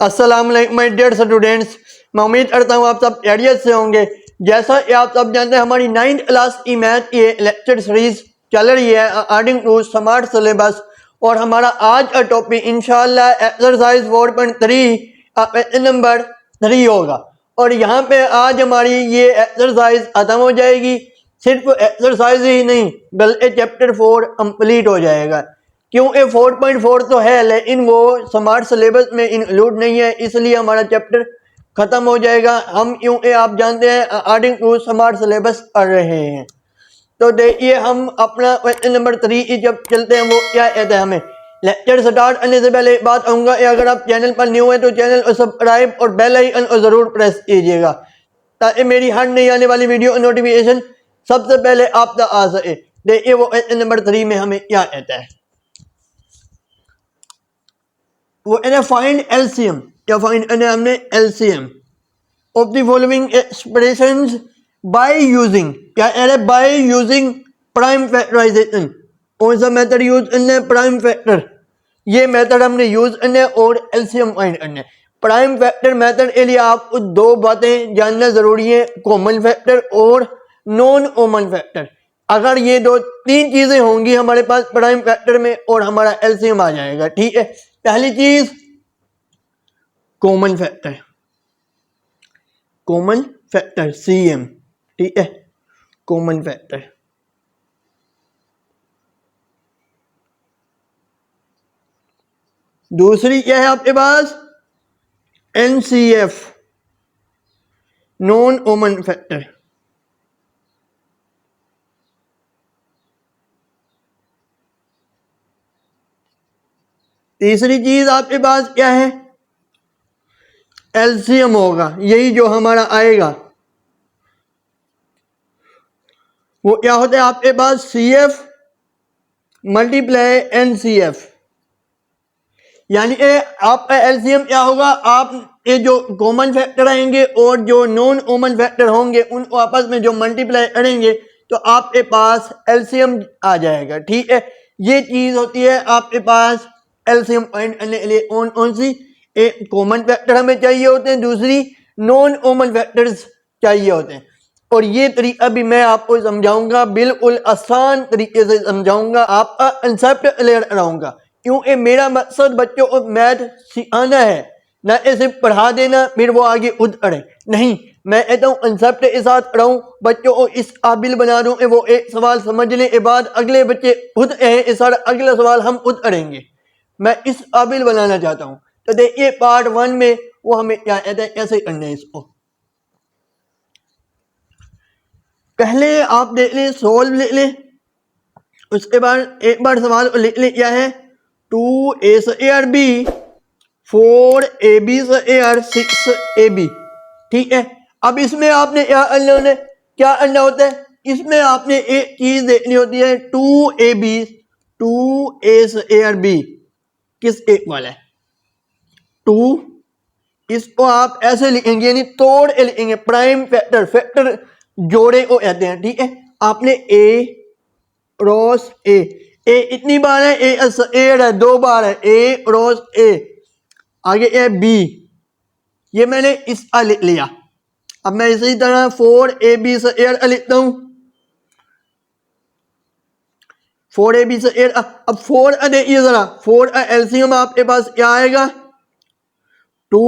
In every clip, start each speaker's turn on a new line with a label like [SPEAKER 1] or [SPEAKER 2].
[SPEAKER 1] अस्सलाम वालेकुम my dear students, मैं उम्मीद करता हूँ आप सब खैरियत से होंगे। जैसा कि आप सब जानते हैं हमारी 9th क्लास की मैथ की लेक्चर सीरीज चल रही है अकॉर्डिंग टू स्मार्ट सिलेबस और हमारा आज का टॉपिक इंशाल्लाह एक्सरसाइज 4.3 क्वेश्चन नंबर 3 होगा। और यहाँ पे आज हमारी ये एक्सरसाइज खत्म हो जाएगी। सिर्फ एक्सरसाइज ही नहीं बल्कि चैप्टर 4 कंप्लीट हो जाएगा, क्योंकि 4.4 तो है लेकिन वो स्मार्ट सिलेबस में इंक्लूड नहीं है, इसलिए हमारा चैप्टर खत्म हो जाएगा। हम क्योंकि आप जानते हैं अकॉर्डिंग टू स्मार्ट सिलेबस कर रहे हैं। तो देखिए हम अपना क्वेश्चन नंबर 3 की जब चलते हैं वो क्या कहते हैं। हमें लेक्चर स्टार्ट करने से पहले एक बात कहूँगा, अगर आप चैनल पर न्यू है तो चैनल को सब्सक्राइब और बेल आइकन को जरूर प्रेस कीजिएगा ताकि मेरी हर नई आने वाली वीडियो नोटिफिकेशन सबसे पहले आप तक आ सके। देखिए वो क्वेश्चन नंबर 3 में हमें क्या कहता है। वो फाइंड एलसीएम, क्या फाइंड करना है हमने LCM of the following expressions by using, क्या है बाय यूजिंग प्राइम फैक्टराइजेशन। कौन सा मेथड यूज करना है? Prime factor. ये मेथड हमने यूज करना है और एलसीएम फाइंड करना है। प्राइम फैक्टर मेथड के लिए आपको दो बातें जानना जरूरी है, कॉमन फैक्टर और नॉन कॉमन फैक्टर। अगर ये दो तीन चीजें होंगी हमारे पास प्राइम फैक्टर में और हमारा एलसीएम आ जाएगा। ठीक है, पहली चीज common factor, common factor CM. ठीक है, कॉमन फैक्टर। दूसरी क्या है आपके पास? NCF, non common factor. तीसरी चीज आपके पास क्या है? एलसीएम होगा, यही जो हमारा आएगा वो क्या होता है आपके पास? CF multiply NCF. यानी आपका एलसीएम क्या होगा? आप ये जो कॉमन फैक्टर आएंगे और जो नॉन कॉमन फैक्टर होंगे उनको आपस में जो मल्टीप्लाई करेंगे तो आपके पास एलसीएम आ जाएगा। ठीक है, ये चीज होती है आपके पास एलसीएम फाइंड करने के लिए। कौन सी? एक कॉमन फैक्टर हमें चाहिए होते हैं, दूसरी नॉन कॉमन फैक्टर्स चाहिए होते हैं। और ये तरीका भी मैं आपको समझाऊंगा, बिल्कुल आसान तरीके से समझाऊंगा, आपका कंसेप्ट क्लियर कराऊंगा, क्योंकि मेरा मकसद बच्चों को मैथ सिखाना है, ना सिर्फ पढ़ा देना फिर वो आगे खुद पढ़े। नहीं, मैं कहता हूँ कंसेप्ट के साथ पढ़ाऊँ, बच्चों को इस काबिल बना दूँ कि वो एक सवाल समझने के बाद अगले बच्चे खुद कहें सर अगला सवाल हम खुद करेंगे। मैं इस काबिल बनाना चाहता हूँ। तो देखिए पार्ट 1 में वो हमें क्या कहते हैं, कैसे करना है इसको। पहले आप देख लें, सोल्व लिख लें, उसके बाद एक बार सवाल को लिख लें क्या है? 2a² b 4ab² 6ab। ठीक है, अब इसमें आपने क्या करना होता है? इसमें आपने एक चीज देखनी होती है, 2a² किस एक वाला है? 2, इसको आप ऐसे लिखेंगे यानी तोड़ के लिखेंगे, प्राइम फैक्टर, फैक्टर जोड़े को कहते हैं। ठीक है, आपने a क्रॉस a इतनी बार है, a है 2 बार है, a क्रॉस a, आगे है b, ये मैंने इसका लिख लिया। अब मैं इसी तरह 4ab² लिखता हूं, 4ab²। अब 4 देखिए जरा, 4 का एलसीएम आपके पास क्या आएगा? 2,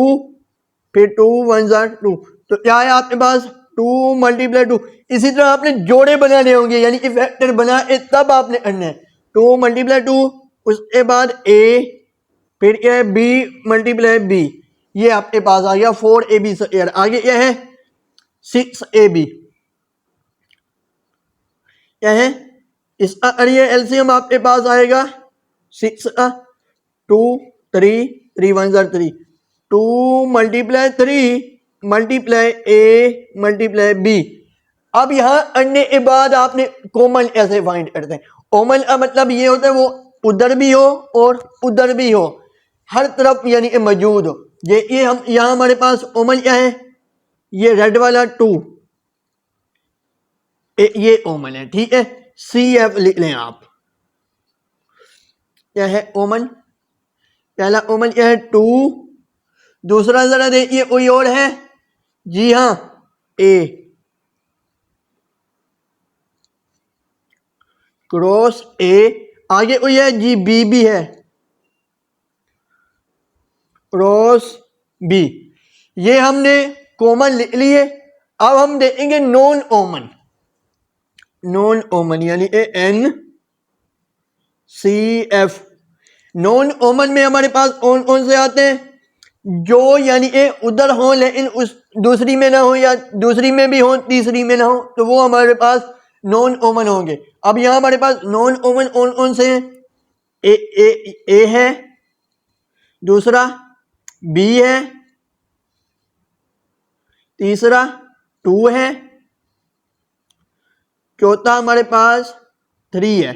[SPEAKER 1] फिर 2 1 2, तो क्या है आपके पास? 2 × 2। इसी तरह आपने जोड़े बनाने होंगे, यानी कि फैक्टर बना तब आपने करना है। 2 × 2, उसके बाद a, फिर क्या है b × b, ये आपके पास आ गया 4ab²। आगे क्या है? 6ab। क्या है इसका? अरे एलसीएम आपके पास आएगा 6 का 2 3 3 1 3, 2 × 3 × a × b। अब यहां करने के बाद आपने कॉमन ऐसे फाइंड करते हैं। कॉमन का मतलब ये होता है वो उधर भी हो और उधर भी हो, हर तरफ यानी कि मौजूद हो। ये हम यहां हमारे पास कॉमन क्या है? ये रेड वाला 2, ये कॉमन है। ठीक है, CF लिख लें आप। क्या है कॉमन? पहला कॉमन क्या है? 2, दूसरा जरा देखिए कोई और है, जी हाँ ए क्रॉस ए, आगे कोई है जी बी भी है क्रॉस बी, ये हमने कॉमन लिख लिए। अब हम देखेंगे नॉन कॉमन, नॉन कॉमन यानी A N C F. Non common में हमारे पास कौन कौन से आते हैं, जो यानी ए उधर हो लेकिन उस दूसरी में ना हो, या दूसरी में भी हो तीसरी में ना हो, तो वो हमारे पास नॉन कॉमन होंगे। अब यहाँ हमारे पास नॉन कॉमन कौन कौन से हैं, ए है, दूसरा बी है, तीसरा टू है, चौथा हमारे पास थ्री है।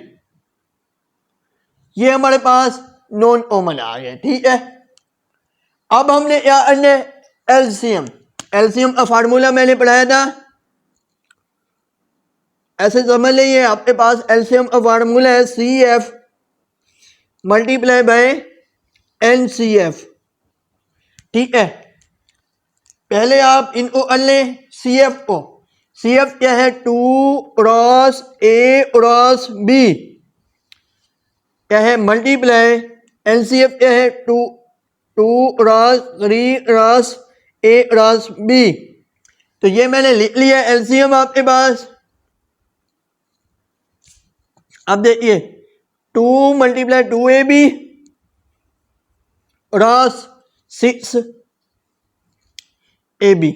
[SPEAKER 1] ये हमारे पास नॉन कॉमन आ गए, ठीक है। अब हमने क्या करना है, एलसीएम। एलसीएम का फार्मूला मैंने पढ़ाया था, ऐसे समझ लीजिए आपके पास एलसीएम का फार्मूला है C F multiply by N C F, ठीक है। पहले आप इनको कर लें सी एफ को, सी एफ क्या है, two cross A cross B क्या है मल्टीप्लाई, एन सी एफ क्या है two cross three cross A cross B. तो ये मैंने लिख लिया एलसीएम आपके पास। अब देखिए two multiply two A B cross six A B.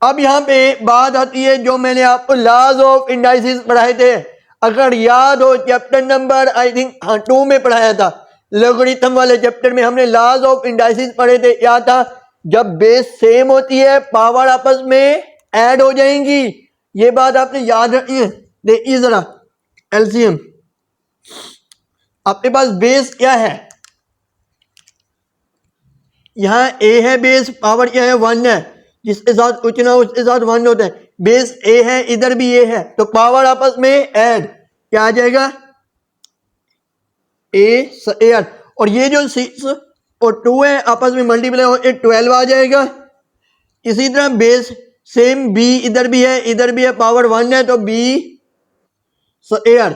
[SPEAKER 1] अब यहाँ पे बात आती है जो मैंने आपको लॉज ऑफ इंडाइसिस पढ़ाए थे, अगर याद हो चैप्टर नंबर आई थिंक 2 में पढ़ाया था, लॉगरिथम वाले चैप्टर में हमने लॉज ऑफ इंडाइसिस पढ़े थे। क्या था, जब बेस सेम होती है पावर आपस में ऐड हो जाएंगी, ये बात आपने याद रखनी है। देखिए जरा एलसीएम, आपके पास बेस क्या है, यहाँ ए है बेस, पावर क्या है 1 है, जिसके साथ कुछ ना उसके साथ 1 होता है। बेस ए है, इधर भी ए है, तो पावर आपस में ऐड क्या आ जाएगा, ए स्क्वायर, और ये जो 6 और 2 है आपस में मल्टीप्लाई हो 12 आ जाएगा। इसी तरह बेस सेम बी, इधर भी है इधर भी है, पावर 1 है तो बी स्क्वायर।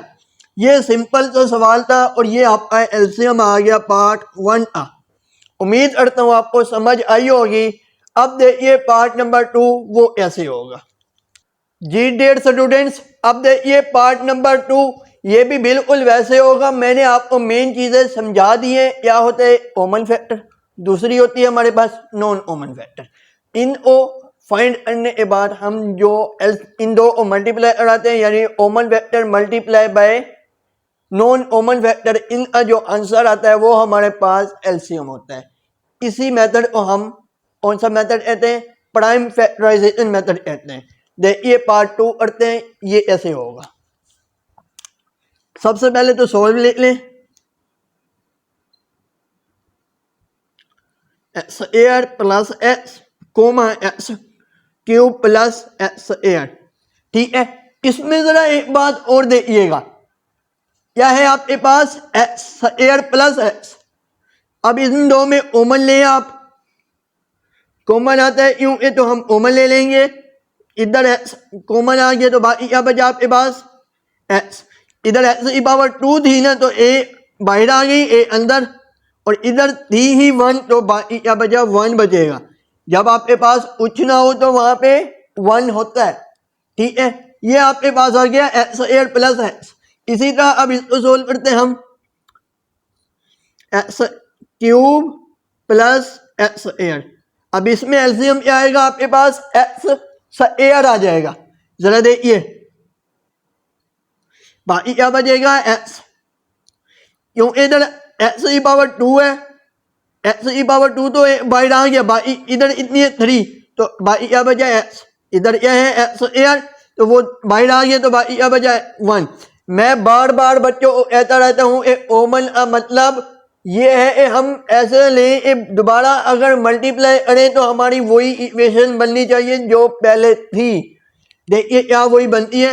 [SPEAKER 1] ये सिंपल सा सवाल था और ये आपका एलसीएम आ गया पार्ट 1 का। उम्मीद करता हूँ आपको समझ आई होगी। अब देखिए पार्ट नंबर 2 वो कैसे होगा जी डेयर स्टूडेंट्स। अब देखिए पार्ट नंबर 2, ये भी बिल्कुल वैसे होगा। मैंने आपको मेन चीजें समझा दी हैं, क्या होता है कॉमन फैक्टर, दूसरी होती है हमारे पास नॉन कॉमन फैक्टर। इनको फाइंड करने के बाद हम जो इन दो को मल्टीप्लाई कराते हैं, यानी common factor multiply by non common factor, इनका जो आंसर आता है वो हमारे पास एलसीएम होता है। इसी मेथड को हम कौन सा मेथड कहते हैं, प्राइम फैक्टराइजेशन मेथड कहते हैं। देखिए पार्ट 2 करते हैं, ये ऐसे होगा। सबसे पहले तो सॉल्व लिख लें, x square plus x comma x cube plus x square, ठीक है। इसमें जरा एक बात और देखिएगा, क्या है आपके पास एक्स स्क्वायर प्लस एक्स। अब इन दो में कॉमन ले, आप कॉमन आता है यूं, तो हम कॉमन ले लेंगे, इधर एक्स कॉमन आ गया तो बाकी क्या बचा आपके पास एक्स। इधर एक्स की पावर 2 थी ना, तो ए बाहर आ गई, ए अंदर, और इधर थी ही 1 तो बाकी क्या बचा 1 बचेगा। जब आपके पास कुछ ना हो तो वहां पे 1 होता है, ठीक है। ये आपके पास आ गया एक्स स्क्वायर प्लस एक्स। इसी तरह अब इसको सोल्व करते हैं हम, x cube plus x square. अब इसमें एलसीएम क्या आएगा आपके पास, एक्स स्क्वायर आ जाएगा। जरा देखिए बाकी क्या बचेगा एक्स, क्योंकि इधर एक्स की पावर 2 है, एक्स की पावर 2 तो बाहर आ गया, बाकी इधर इतनी है 3, तो बाकी क्या बचा एक्स। इधर क्या है एक्स स्क्वायर, तो वो बाहर आ गया तो बाकी क्या बचा 1। मैं बार बार बच्चों को कहता रहता हूँ, एक कॉमन का मतलब ये है हम ऐसे लें, दोबारा अगर मल्टीप्लाई करें तो हमारी वही इक्वेशन बननी चाहिए जो पहले थी। देखिए क्या वही बनती है,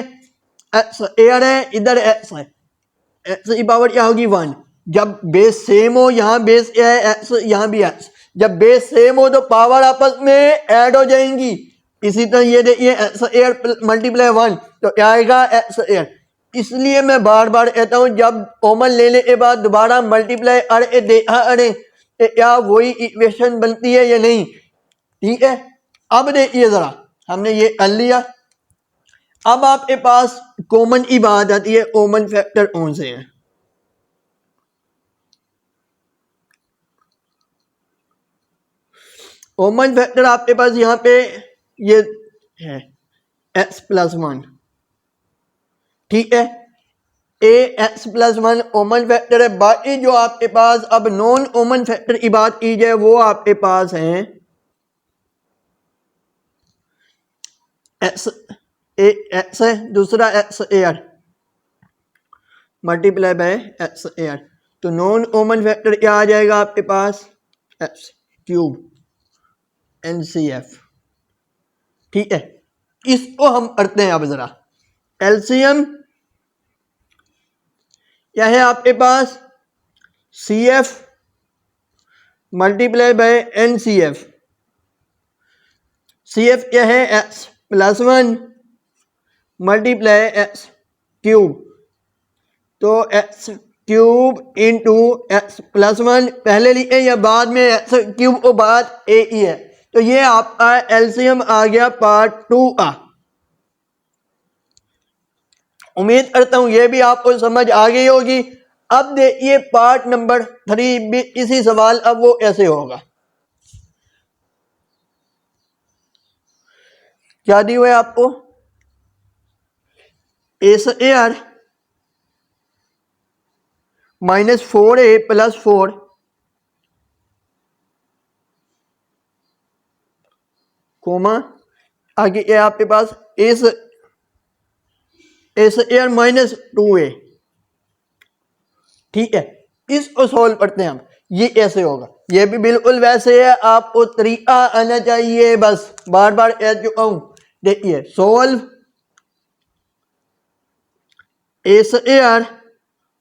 [SPEAKER 1] एक्स स्क्वायर है, इधर एक्स है, एक्स की पावर क्या होगी 1। जब बेस सेम हो, यहाँ बेस क्या है एक्स, यहाँ भी एक्स, जब बेस सेम हो तो पावर आपस में ऐड हो जाएंगी। इसी तरह ये देखिए एक्स स्क्वायर मल्टीप्लाई 1 तो क्या आएगा एक्स स्क्वायर। इसलिए मैं बार बार कहता हूँ जब कॉमन लेने के बाद दोबारा मल्टीप्लाई अरे देखा अरे क्या वही इक्वेशन बनती है या नहीं। ठीक है, अब देखिए जरा हमने ये कर लिया। अब आपके पास कॉमन की बात आती है, कॉमन फैक्टर कौन से हैं। कॉमन फैक्टर आपके पास यहाँ पे ये है x+1। ठीक है, ए x+1 कॉमन फैक्टर है। बाकी जो आपके पास अब नॉन कॉमन फैक्टर की बात की जाए वो आपके पास हैं एक्स है, दूसरा x square multiply by x square. तो नॉन कॉमन फैक्टर क्या आ जाएगा आपके पास x³ NCF। ठीक है, इसको हम करते हैं अब जरा एलसीएम। क्या है आपके पास CF multiply by NCF। CF क्या है x+1 मल्टीप्लाई x³ तो x³ इंटू x+1 पहले लिखे या बाद में x³ को बाद ए ही है। तो ये आपका एलसीएम आ गया पार्ट 2 का। उम्मीद करता हूं ये भी आपको समझ आ गई होगी। अब देखिए पार्ट नंबर 3 भी इसी सवाल, अब वो ऐसे होगा। क्या दी हुआ है आपको A² -4A + 4 कोमा आगे क्या आपके पास A² -2A। ठीक है, इसको सॉल्व करते हैं हम। ये कैसे होगा, ये भी बिल्कुल वैसे है, आपको तरीका आना चाहिए, बस बार बार कह चुका हूं। देखिए सॉल्व A²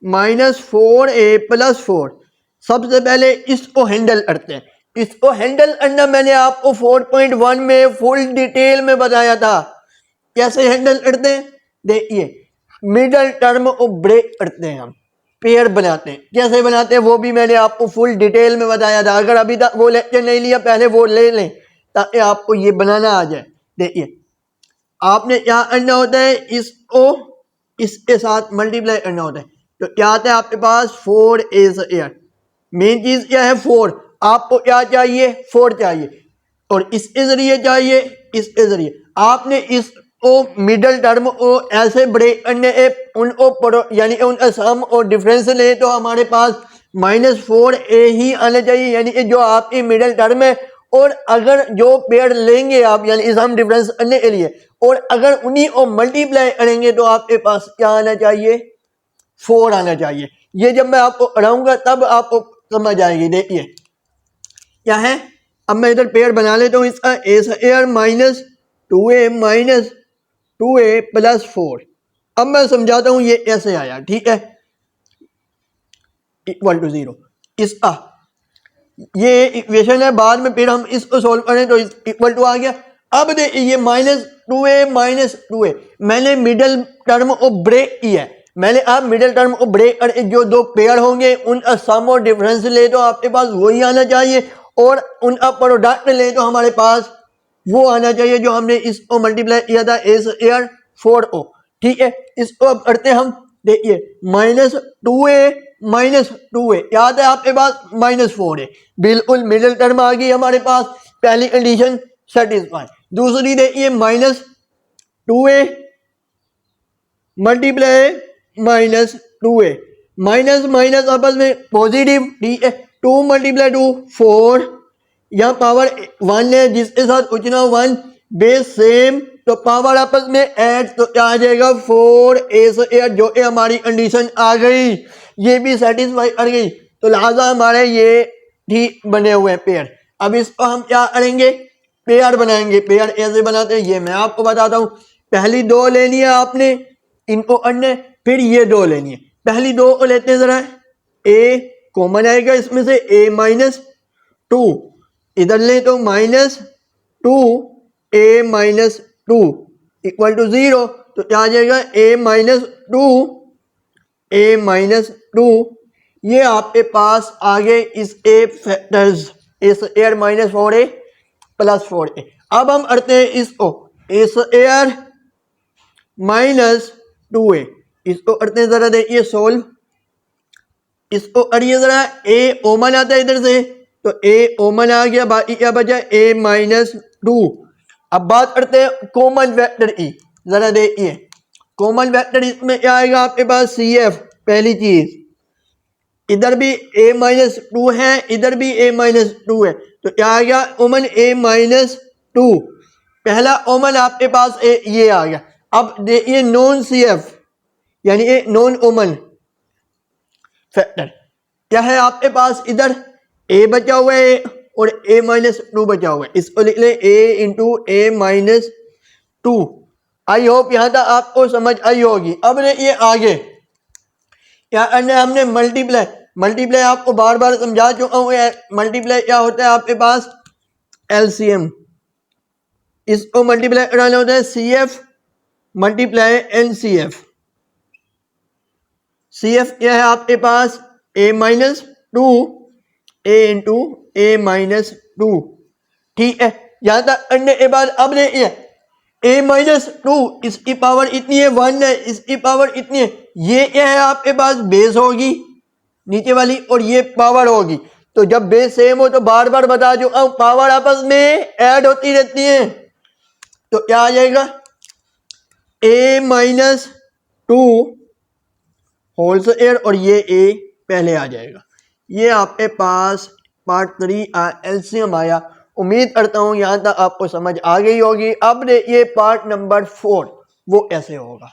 [SPEAKER 1] -4A + 4। सबसे पहले इसको हैंडल करते हैं। इसको हैंडल करना मैंने आपको 4.1 में फुल डिटेल में बताया था। कैसे हैंडल करते हैं, देखिए मिडल टर्म को ब्रेक करते हैं, हम पेयर बनाते हैं। कैसे बनाते हैं वो भी मैंने आपको फुल डिटेल में बताया था। अगर अभी तक वो लेक्चर नहीं लिया पहले वो ले लें ताकि आपको ये बनाना आ जाए। देखिए आपने क्या करना होता है, इसको इसके साथ मल्टीप्लाई करना होता है। तो क्या आता है आपके पास 4A²। मेन चीज क्या है 4, आपको क्या चाहिए 4 चाहिए और इसके जरिए चाहिए इसके जरिए। आपने इसको मिडल टर्म को ऐसे ब्रेक करने उनको यानी उनका सम और डिफरेंस ले तो हमारे पास -4A ही आना चाहिए, यानी कि जो आपकी मिडल टर्म है। और अगर जो पेयर लेंगे आप यानी सम डिफरेंस करने के लिए, और अगर उन्हीं को मल्टीप्लाई करेंगे तो आपके पास क्या आना चाहिए 4 आना चाहिए। ये जब मैं आपको पढ़ाऊंगा तब आपको समझ आएगी। देखिए क्या है, अब मैं इधर पेयर बना लेता हूँ इसका A² -2A 2A + 4। अब मैं समझाता हूँ ये ऐसे आया। ठीक है, = 0 इसका ये इक्वेशन है। बाद में फिर हम इसको सोल्व करें तो इक्वल टू आ गया। अब देखिए ये -2A 2A मैंने मिडल टर्म को ब्रेक किया है। मैंने आप मिडल टर्म को ब्रेक कर जो दो पेयर होंगे उनका सम और डिफरेंस ले तो आपके पास वही आना चाहिए, और उनका प्रोडक्ट ले तो हमारे पास वो आना चाहिए जो हमने इसको मल्टीप्लाई किया था A² 4O। ठीक है, इसको अब करते हम। देखिए -2A 2A याद है आपके पास -4A, बिल्कुल मिडिल टर्म आ गई हमारे पास। पहली कंडीशन सेटिस्फाई। दूसरी देखिए -2A multiply -2A, minus minus आपस में पॉजिटिव। ठीक है, 2 × 2 4, यहाँ पावर 1 है जिसके साथ कुछ ना 1 बेस सेम, तो पावर आपस में ऐड तो क्या आ जाएगा 4A² जो कि हमारी कंडीशन आ गई, ये भी सेटिस्फाई कर गई। तो लिहाजा हमारे ये ठीक बने हुए हैं पेयर। अब इसको हम क्या करेंगे पेयर बनाएंगे। पेयर ऐसे बनाते हैं ये मैं आपको बताता हूँ। पहली 2 लेनी है आपने, इनको अन्य, फिर ये 2 लेनी है। पहली 2 को लेते हैं जरा, A कॉमन आएगा इसमें से A -2 इधर ले तो -2 a माइनस 2 इक्वल टू 0, तो क्या आ जाएगा a माइनस 2 ये आपके पास आगे इस a फैक्टर्स इस एयर -4a प्लस 4a। अब हम करते हैं इसको इस एयर -2a इसको करते हैं जरा देखिए सोल्व। इसको करिए जरा, a ओमन आता है इधर से तो a ओमन आ गया, बाकी क्या बचा a -2। अब बात करते हैं कॉमन वेक्टर ई, जरा देखिए कॉमन वेक्टर इसमें क्या आएगा आपके पास CF। पहली चीज इधर भी a-2 है, इधर भी a-2 है, तो क्या आ गया ओमन a-2। पहला ओमन आपके पास ये आ गया। अब देखिए नॉन CF यानी ये नॉन ओमन फैक्टर क्या है आपके पास, इधर a बचा हुआ है और a-2 बचा हुआ है, इसको लिख ले a into a-2। I hope यहां तक आपको समझ आई होगी। अब ये आगे क्या करना है हमने, मल्टीप्लाई आपको बार बार समझा चुका हूँ। मल्टीप्लाई क्या होता है आपके पास LCM, इसको मल्टीप्लाई कराना होता है CF मल्टीप्लाई NCF। CF क्या है आपके पास a-2 a इंटू a-2। ठीक है, यहां तक करने के बाद अब देखिए a-2 इसकी पावर इतनी है 1 है, इसकी पावर इतनी है, ये क्या है आपके पास बेस होगी नीचे वाली और ये पावर होगी। तो जब बेस सेम हो तो बार बार बता चुका हूं पावर आपस में ऐड होती रहती है, तो क्या आ जाएगा a-2 होल स्क्वायर और ये a पहले आ जाएगा। ये आपके पास पार्ट 3 LCM आया। उम्मीद करता हूं यहां तक आपको समझ आ गई होगी। अब ये पार्ट नंबर 4 वो ऐसे होगा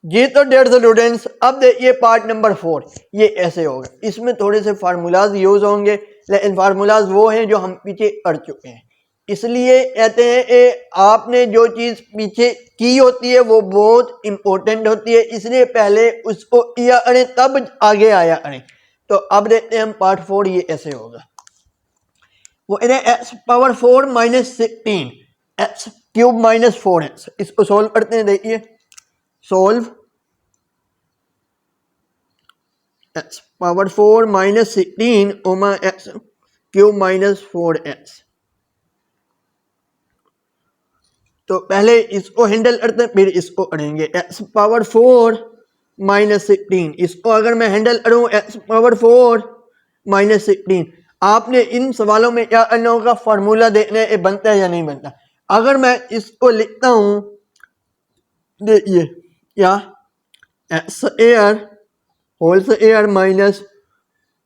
[SPEAKER 1] जी। तो डेयर स्टूडेंट्स अब देखिए पार्ट नंबर 4 ये ऐसे होगा। इसमें थोड़े से फार्मूलाज यूज होंगे, लेकिन फार्मूलाज वो हैं जो हम पीछे कर चुके हैं, इसलिए कहते हैं आपने जो चीज पीछे की होती है वो बहुत इंपॉर्टेंट होती है, इसलिए पहले उसको किया करें तब आगे आया करें। तो अब देखते हैं हम पार्ट 4 ये ऐसे होगा। वो x⁴ minus 16 x³ minus 4x, इसको सोल्व करते हैं। देखिए सोल्व x⁴ माइनस 16 ओमा x³ माइनस 4x। तो पहले इसको हैंडल करते हैं फिर इसको करेंगे। x⁴ माइनस 16 इसको अगर मैं हैंडल करूं x⁴ माइनस 16, आपने इन सवालों में क्या करना होगा, फार्मूला देखना है बनता है या नहीं बनता। अगर मैं इसको लिखता हूं देखिए क्या x² होल स्क्वायर माइनस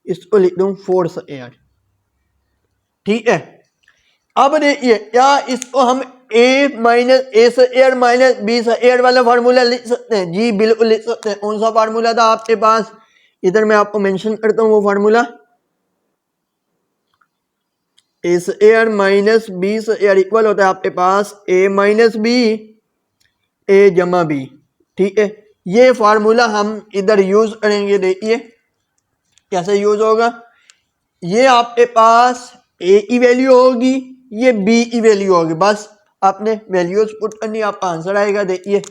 [SPEAKER 1] इसको लिख दूं 4²। ठीक है, अब देखिए क्या इसको हम a minus a² minus b² वाला फार्मूला लिख सकते हैं? जी बिल्कुल लिख सकते हैं। कौन सा फार्मूला था आपके पास, इधर मैं आपको मेंशन करता हूं वो formula a² minus b² equal होता है आपके पास a माइनस b a जमा b। ठीक है, ये फार्मूला हम इधर यूज करेंगे। देखिए कैसे यूज होगा, ये आपके पास a की वैल्यू होगी, ये b की वैल्यू होगी, बस आपने वैल्यूज पुट करनी, आपका आंसर आएगा। देखिए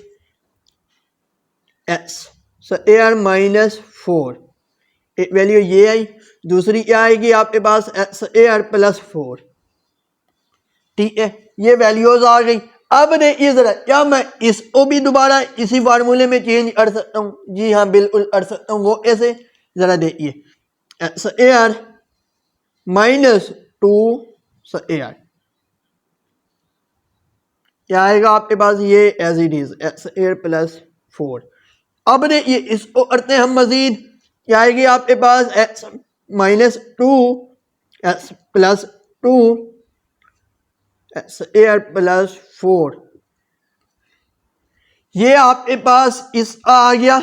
[SPEAKER 1] x² माइनस 4 एक वैल्यू ये आई, दूसरी क्या आएगी आपके पास x² प्लस 4। ठीक है, ये वैल्यूज आ गई। अब देखिए जरा क्या मैं इसको भी दोबारा इसी फार्मूले में चेंज कर सकता हूँ? जी हाँ बिल्कुल कर सकता हूँ। वो कैसे, जरा देखिए x² माइनस 2² क्या आएगा आपके पास, ये as it is x² plus 4। अब देखिए इसको करते हैं हम मजीद, क्या आएगी आपके पास x minus 2 x plus 2 x² plus 4। ये आपके पास इसका आ गया,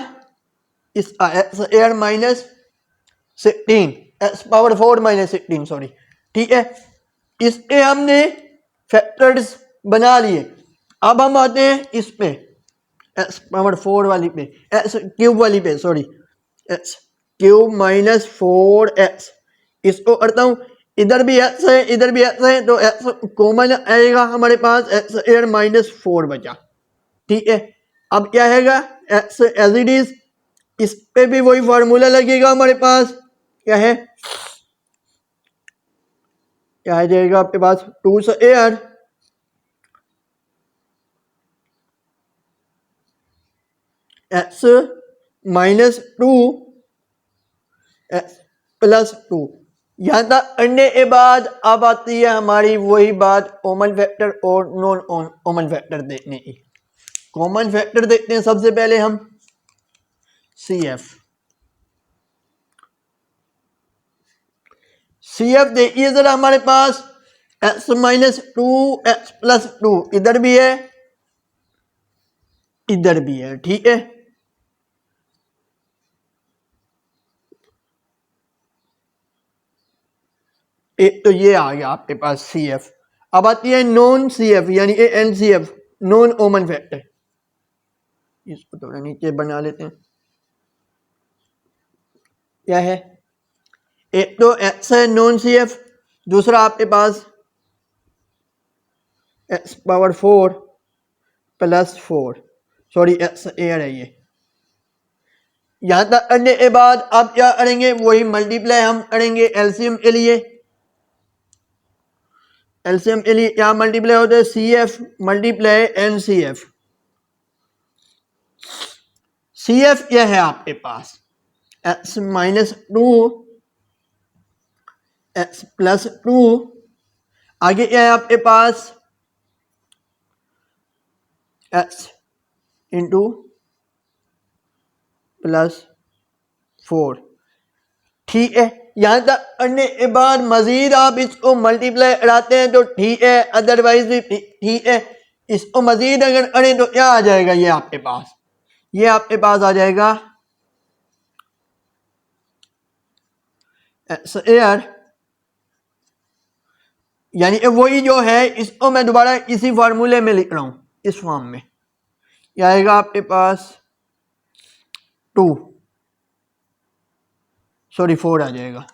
[SPEAKER 1] इसका x² minus 16 x⁴ minus 16 sorry. ठीक है, इसके हमने फैक्टर्स बना लिए। अब हम आते हैं इस पे x⁴ वाली पे, x³ वाली पे सॉरी, x³ माइनस 4x। इसको करता हूं इधर भी एक्स है इधर भी एक्स है, तो एक्स कॉमन आएगा हमारे पास, एक्स स्क्वायर माइनस 4 बचा। ठीक है, अब क्या हैगा एक्स एज इट इज, इस पे भी वही फार्मूला लगेगा हमारे पास, क्या है, क्या आ जाएगा आपके पास 2 square x minus 2 x plus 2। यहाँ तक करने के बाद अब आती है हमारी वही बात कॉमन फैक्टर और नॉन कॉमन फैक्टर देखने की। कॉमन फैक्टर देखते हैं सबसे पहले हम सी एफ देखिए जरा हमारे पास एक्स माइनस 2 एक्स प्लस 2 इधर भी है इधर भी है। ठीक है, एक तो ये आ गया आपके पास सी एफ। अब आती है नॉन सी एफ यानी N C F, non common factor. इसको थोड़ा नीचे बना लेते हैं। क्या है, एक तो एक्स है नॉन सी एफ, दूसरा आपके पास X power 4 plus 4, sorry X air है ये। यहां तक करने के बाद अब क्या करेंगे, वही मल्टीप्लाई हम करेंगे एलसीएम के लिए। एलसीएम के लिए क्या मल्टीप्लाई होता है, C F multiply N C F. C F क्या है आपके पास एक्स माइनस 2 एक्स प्लस 2, आगे क्या है आपके पास एक्स इंटू प्लस 4। ठीक है, यहां तक करने के बाद मजीद आप इसको मल्टीप्लाई कराते हैं तो ठीक है, अदरवाइज भी ठीक है। इसको मजीद अगर करें तो क्या आ जाएगा, ये आपके पास, ये आपके पास आ जाएगा एक्स एयर, यानी वही जो है इसको मैं दोबारा इसी फार्मूले में लिख रहा हूं, इस फॉर्म में। यह आएगा आपके पास 2 सॉरी 4 आ जाएगा।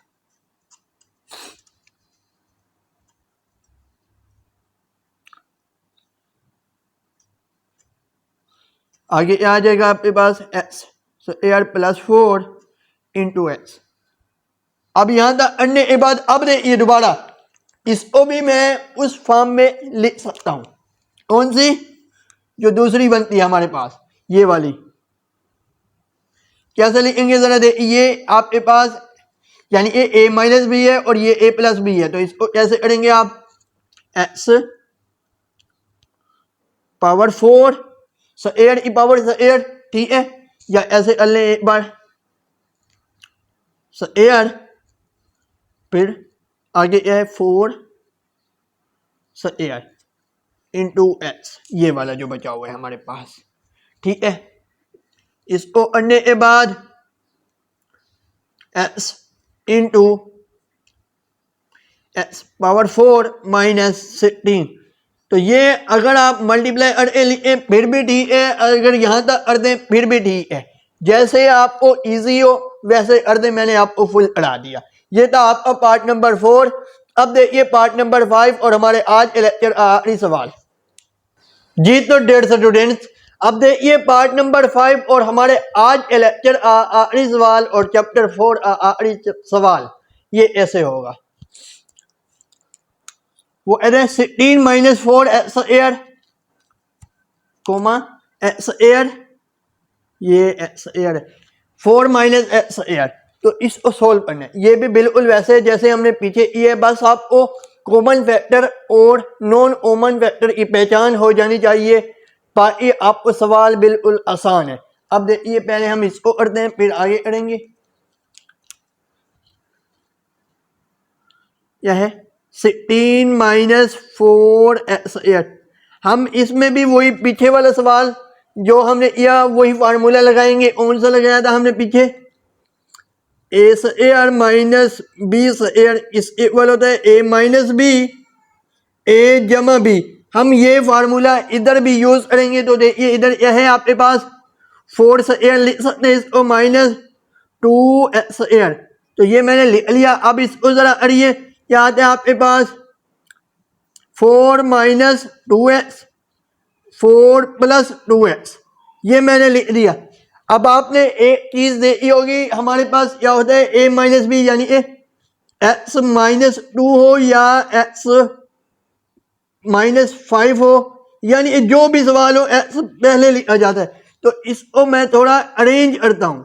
[SPEAKER 1] आगे क्या आ जाएगा आपके पास X air plus 4 into X. अब यहां तक करने के बाद अब देखिए दोबारा इसको भी मैं उस फॉर्म में लिख सकता हूं, कौन सी, जो दूसरी बनती है हमारे पास ये वाली। कैसे लिखेंगे जरा देखिए, ये आपके पास यानी ये ए माइनस भी है और ये ए प्लस भी है, तो इसको कैसे करेंगे आप, एक्स पावर 4 स्क्वायर की पावर स्क्वायर। ठीक है, या ऐसे कर लें एक बार स्क्वायर, फिर आगे क्या है 4 स्क्वायर इंटू एक्स, ये वाला जो बचा हुआ है हमारे पास। ठीक है, इसको करने के बाद x into x power 4 minus 16। तो ये अगर आप मल्टीप्लाई करके लिखें फिर भी ठीक है, अगर यहां तक कर दें फिर भी ठीक है, जैसे आपको इजी हो वैसे कर दें। मैंने आपको फुल करा दिया। ये था आपका पार्ट नंबर 4। अब देखिए पार्ट नंबर 5 और हमारे आज के लेक्चर का आखिरी सवाल। जी तो 150 स्टूडेंट्स, अब देखिए पार्ट नंबर 5 और हमारे आज के लेक्चर का आखिरी सवाल और चैप्टर 4 का आखिरी सवाल। ये ऐसे होगा, वो कहते हैं 16 minus 4 x air comma x air, ये एक्स एयर है 4 माइनस एक्स एयर। तो इसको सोल्व करना है, ये भी बिल्कुल वैसे जैसे हमने पीछे किए, बस आपको कॉमन फैक्टर और नॉन कॉमन फैक्टर की पहचान हो जानी चाहिए, बाकी आपको सवाल बिल्कुल आसान है। अब देखिए पहले हम इसको करते हैं फिर आगे करेंगे। यह है 16 माइनस 4 एक्स एयर। हम इसमें भी वही पीछे वाला सवाल जो हमने किया वही फार्मूला लगाएंगे। कौन सा लगाया था हमने पीछे, ए एयर माइनस बी एयर इस इक्वल होता है ए माइनस बी ए जमा बी। हम ये फार्मूला इधर भी यूज करेंगे। तो देखिए इधर यह है आपके पास 4 एयर लिख सकते हैं इसको माइनस 2 एक्स एयर, तो ये मैंने लिख लिया। अब इसको जरा करिए क्या आता है आपके पास 4 माइनस 2x 4 प्लस 2x, ये मैंने लिख दिया। अब आपने एक चीज देखी होगी हमारे पास क्या होता है a माइनस बी, यानी x माइनस 2 हो या x माइनस 5 हो, यानी जो भी सवाल हो x पहले लिखा जाता है। तो इसको मैं थोड़ा अरेंज करता हूं,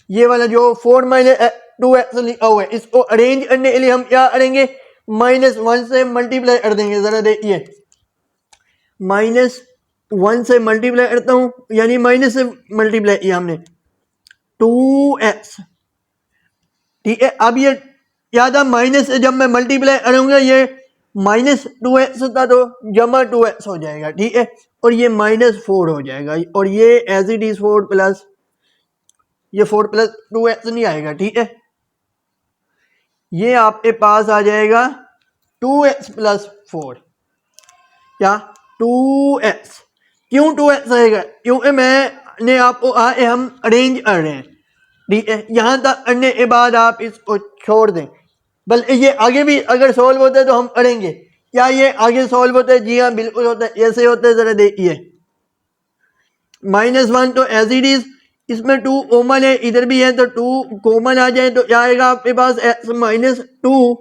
[SPEAKER 1] ये वाला जो 4 माइनस 2x लिखा हुआ है इसको अरेंज करने के लिए हम क्या करेंगे, -1 से मल्टीप्लाई कर देंगे। जरा देखिए, -1 से मल्टीप्लाई करता हूं, यानी माइनस से मल्टीप्लाई किया हमने 2x, ठीक है। अब ये क्या था, माइनस से जब मैं मल्टीप्लाई करूंगा ये -2x था तो जमा 2x हो जाएगा, ठीक है, और ये -4 हो जाएगा, और ये एज इट इज 4 प्लस, ये 4 प्लस 2x नहीं आएगा, ठीक है। ये आपके पास आ जाएगा 2x प्लस 4, क्या 2x, क्यों 2x आएगा, क्योंकि मैंने आपको हम अरेंज कर रहे हैं, ठीक है। यहां तक करने के बाद आप इसको छोड़ दें, बल्कि ये आगे भी अगर सॉल्व होता है तो हम करेंगे। क्या ये आगे सॉल्व होता है, जी हाँ बिल्कुल होता है, ऐसे होता है, जरा देखिए -1 तो एज इट इज, इसमें 2 कॉमन है, इधर भी है तो 2 कॉमन आ जाए तो क्या आएगा आपके पास x माइनस 2,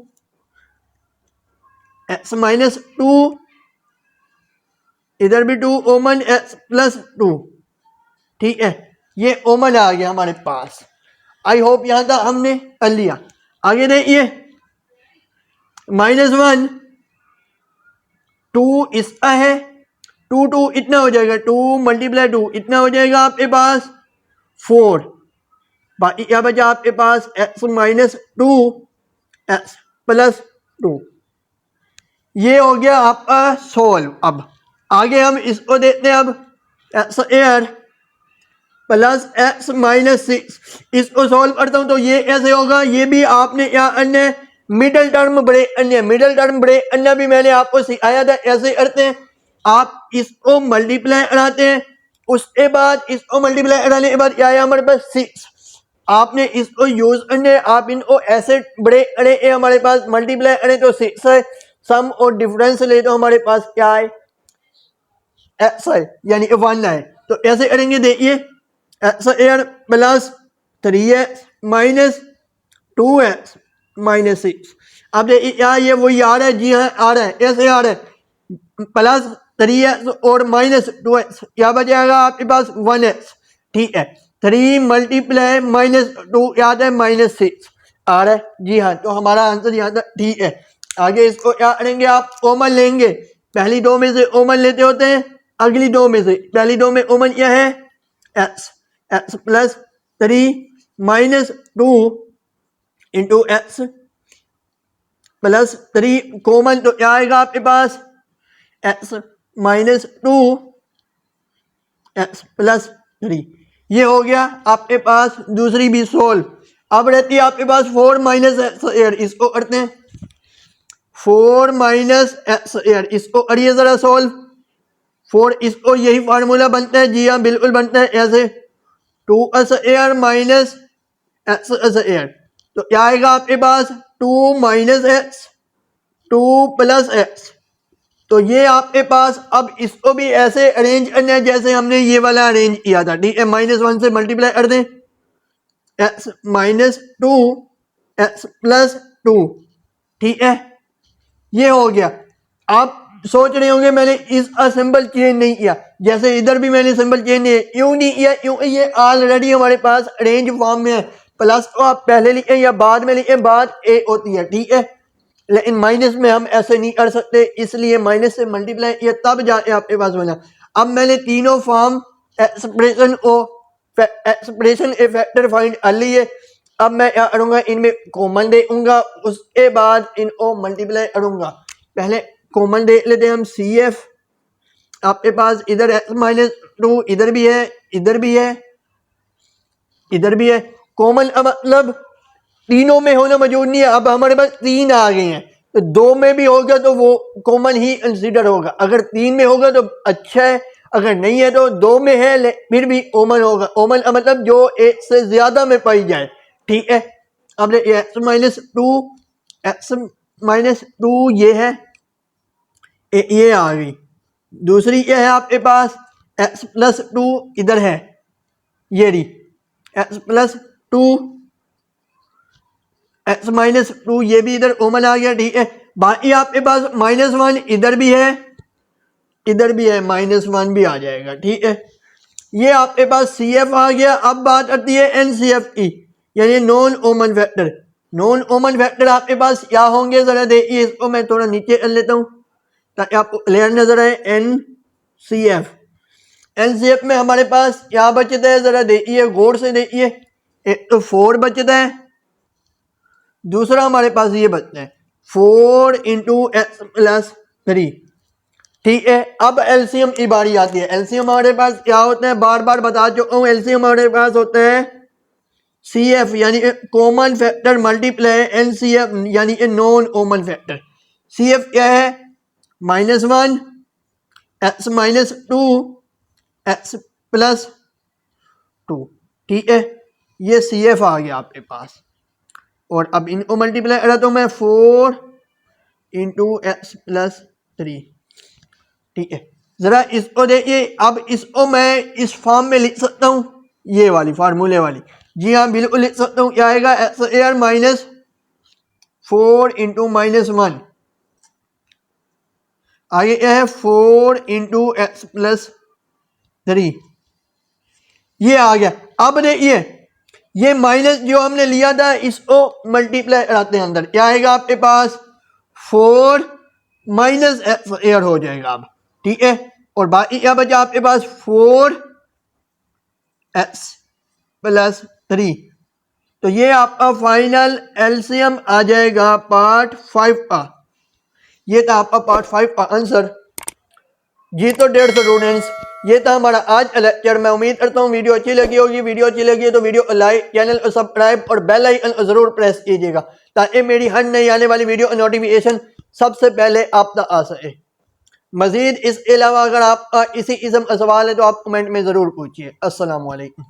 [SPEAKER 1] इधर भी 2 कॉमन, x प्लस 2, ठीक है, ये कॉमन आ गया हमारे पास। आई होप यहां तक हमने कर लिया। आगे देखिए -1 2 इसका है, 2 इतना हो जाएगा, 2 मल्टीप्लाई 2 इतना हो जाएगा आपके पास 4, बाकी क्या बचा आपके पास x माइनस 2 x प्लस 2, ये हो गया आपका सोल्व। अब आगे हम इसको देखते हैं, अब x air plus x minus 6, इसको सॉल्व करता हूं तो ये ऐसे होगा, ये भी आपने क्या अन्य मिडिल टर्म ब्रेक अन्य, मिडिल टर्म ब्रेक अन्य भी मैंने आपको सिखाया था, ऐसे करते हैं, आप इसको मल्टीप्लाई कराते हैं, उसके बाद इसको मल्टीप्लाई कराने के बाद क्या है हमारे पास 6, आपने इसको यूज करने, आप इनको ऐसे ब्रेक करें, हमारे पास मल्टीप्लाई करें तो 6 है, सम और डिफरेंस ले तो हमारे पास क्या है x है, यानी 1 है। तो ऐसे करेंगे, देखिए x air plus 3x minus 2x minus 6, अब देखिए क्या ये वही आ रहा है, जी हाँ आ रहा है, ऐसे आ रहा है, प्लस 3x और माइनस 2x, क्या बचेगा आपके पास 1x, ठीक है। 3 मल्टीप्लाई -2 याद है -6 आ रहा है, जी हाँ, तो हमारा आंसर यहाँ तक ठीक है। आगे इसको क्या करेंगे, आप कॉमन लेंगे, पहली दो में से कॉमन लेते होते हैं, अगली दो में से, पहली दो में कॉमन क्या है x plus 3 minus 2 into x plus 3 common तो क्या आएगा आपके पास x माइनस 2 x प्लस 3, ये हो गया आपके पास दूसरी भी सोल्व। अब रहती है आपके पास 4 माइनस एक्स एयर, इसको करते हैं 4 माइनस एक्स एयर, इसको करिए जरा सोल्व। 4 इसको यही फार्मूला बनता है, जी हाँ बिल्कुल बनता है, ऐसे 2 S air minus x S air, तो क्या आएगा आपके पास 2 माइनस एक्स 2 प्लस एक्स, तो ये आपके पास, अब इसको भी ऐसे अरेंज करना है जैसे हमने ये वाला अरेंज किया था, ठीक है। -1 से मल्टीप्लाई कर दें, x माइनस 2 x प्लस 2, ठीक है, ये हो गया। आप सोच रहे होंगे मैंने इस सिंबल चेंज नहीं किया, जैसे इधर भी मैंने सिंबल चेंज नहीं किया, क्यों नहीं किया, क्योंकि ये ऑलरेडी हमारे पास अरेंज फॉर्म में है, प्लस तो आप पहले लिखें या बाद में लिखें, बाद ए होती है, ठीक है, लेकिन माइनस में हम ऐसे नहीं कर सकते, इसलिए माइनस से मल्टीप्लाई किया तब जाके आपके पास बना। अब मैंने तीनों फॉर्म एक्सप्रेशन को एक्सप्रेशन ए फैक्टर फाइंड कर लिए, अब मैं क्या करूँगा, इनमें कॉमन देखूंगा, उसके बाद इनको मल्टीप्लाई करूँगा। पहले कॉमन देख लेते हैं हम, सी एफ आपके पास इधर एक्स माइनस 2 इधर भी है, इधर भी है, इधर भी है, कॉमन मतलब तीनों में होना मौजूद नहीं है, अब हमारे पास 3 आ गए हैं, तो 2 में भी होगा तो वो कॉमन ही कंसीडर होगा, अगर 3 में होगा तो अच्छा है, अगर नहीं है तो 2 में है फिर भी कॉमन होगा, कॉमन मतलब जो एक से ज्यादा में पाई जाए, ठीक है। अब एक्स माइनस 2 एक्स -2 ये है, ये आ गई। दूसरी ये है आपके पास x+2 इधर है, ये रही x+2, x-2 ये भी इधर कॉमन आ गया, ठीक है। बाकी आपके पास -1 इधर भी है, इधर भी है, -1 भी आ जाएगा, ठीक है। ये आपके पास CF आ गया। अब बात आती है NCF की, यानी non common factor. Non common factor आपके पास क्या होंगे, जरा देखिए, इसको मैं थोड़ा नीचे कर लेता हूँ ताकि आपको क्लियर नजर आए। NCF में हमारे पास क्या बचता है, जरा देखिए, गौर से देखिए। एक तो 4 बचता है, दूसरा हमारे पास ये बचता है 4 × x+3, ठीक है। अब एलसीएम की बारी आती है। एलसीएम हमारे पास क्या होता है, बार बार बता चुका हूँ, एलसीएम हमारे पास होता है CF यानी कॉमन फैक्टर मल्टीप्लाई NCF यानी नॉन कॉमन फैक्टर। CF क्या है, -1 x-2 x+2, ठीक है। ये CF आ गया आपके पास। और अब इनको मल्टीप्लाई करा तो मैं 4 × x+3, ठीक है। जरा इसको देखिए, अब इसको मैं इस फॉर्म में लिख सकता हूँ, ये वाली फार्मूले वाली। जी हाँ, बिल्कुल लिख सकता हूँ। क्या आएगा, x² -4 × -1, आगे क्या है 4 × x+3, ये आ गया। अब देखिए, ये माइनस जो हमने लिया था इसको मल्टीप्लाई कराते हैं अंदर, क्या आएगा आपके पास 4 -x² हो जाएगा अब, ठीक है। और बाकी क्या बचा आपके पास 4x+3। तो ये आपका फाइनल एलसीएम आ जाएगा पार्ट 5 का। ये था आपका पार्ट 5 का आंसर। जी तो 150 स्टूडेंट्स, ये था हमारा आज का लेक्चर। मैं उम्मीद करता हूँ वीडियो अच्छी लगी होगी। वीडियो अच्छी लगी है तो वीडियो को लाइक, चैनल को सब्सक्राइब और बेल आइकन को जरूर प्रेस कीजिएगा ताकि मेरी हर नई आने वाली वीडियो नोटिफिकेशन सबसे पहले आप तक आ सके। मजीद इसके अलावा अगर आपका इसी किस्म का सवाल है तो आप कमेंट में ज़रूर पूछिए। अस्सलाम वालेकुम।